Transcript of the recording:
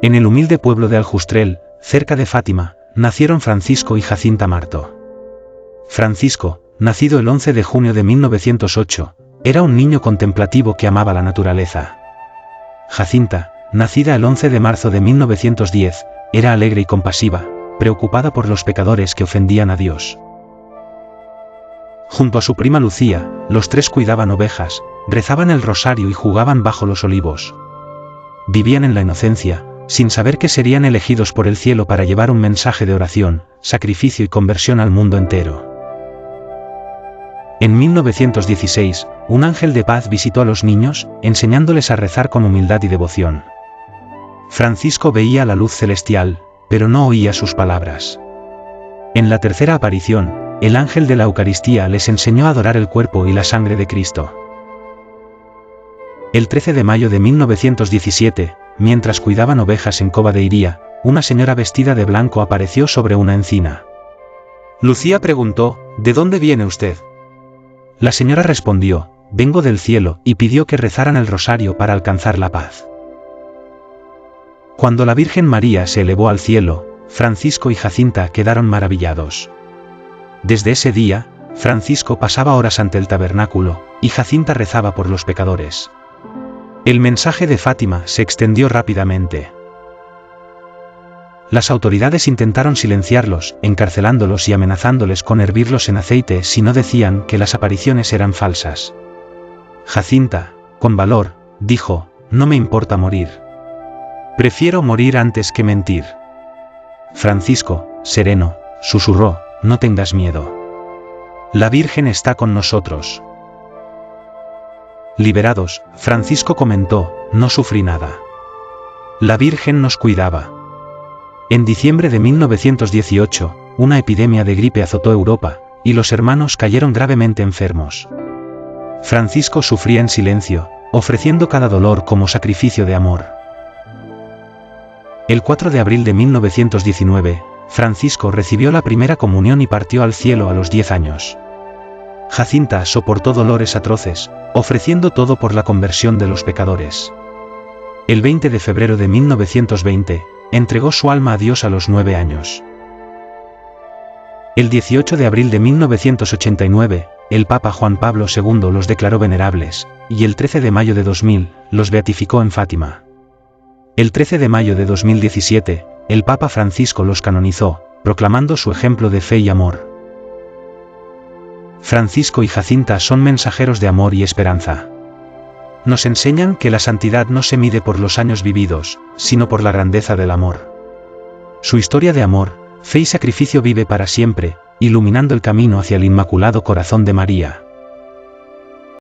En el humilde pueblo de Aljustrel, cerca de Fátima, nacieron Francisco y Jacinta Marto. Francisco, nacido el 11 de junio de 1908, era un niño contemplativo que amaba la naturaleza. Jacinta, nacida el 11 de marzo de 1910, era alegre y compasiva, preocupada por los pecadores que ofendían a Dios. Junto a su prima Lucía, los tres cuidaban ovejas, rezaban el rosario y jugaban bajo los olivos. Vivían en la inocencia, sin saber que serían elegidos por el cielo para llevar un mensaje de oración, sacrificio y conversión al mundo entero. En 1916, un ángel de paz visitó a los niños, enseñándoles a rezar con humildad y devoción. Francisco veía la luz celestial, pero no oía sus palabras. En la tercera aparición, el ángel de la Eucaristía les enseñó a adorar el cuerpo y la sangre de Cristo. El 13 de mayo de 1917, mientras cuidaban ovejas en Cova de Iría, una señora vestida de blanco apareció sobre una encina. Lucía preguntó, ¿de dónde viene usted? La señora respondió, vengo del cielo, y pidió que rezaran el rosario para alcanzar la paz. Cuando la Virgen María se elevó al cielo, Francisco y Jacinta quedaron maravillados. Desde ese día, Francisco pasaba horas ante el tabernáculo, y Jacinta rezaba por los pecadores. El mensaje de Fátima se extendió rápidamente. Las autoridades intentaron silenciarlos, encarcelándolos y amenazándoles con hervirlos en aceite si no decían que las apariciones eran falsas. Jacinta, con valor, dijo, no me importa morir. Prefiero morir antes que mentir. Francisco, sereno, susurró, no tengas miedo. La Virgen está con nosotros. Liberados, Francisco comentó, no sufrí nada. La Virgen nos cuidaba. En diciembre de 1918, una epidemia de gripe azotó Europa, y los hermanos cayeron gravemente enfermos. Francisco sufría en silencio, ofreciendo cada dolor como sacrificio de amor. El 4 de abril de 1919, Francisco recibió la primera comunión y partió al cielo a los 10 años. Jacinta soportó dolores atroces, ofreciendo todo por la conversión de los pecadores. El 20 de febrero de 1920, entregó su alma a Dios a los 9 años. El 18 de abril de 1989, el Papa Juan Pablo II los declaró venerables, y el 13 de mayo de 2000, los beatificó en Fátima. El 13 de mayo de 2017, el Papa Francisco los canonizó, proclamando su ejemplo de fe y amor. Francisco y Jacinta son mensajeros de amor y esperanza. Nos enseñan que la santidad no se mide por los años vividos, sino por la grandeza del amor. Su historia de amor, fe y sacrificio vive para siempre, iluminando el camino hacia el Inmaculado Corazón de María.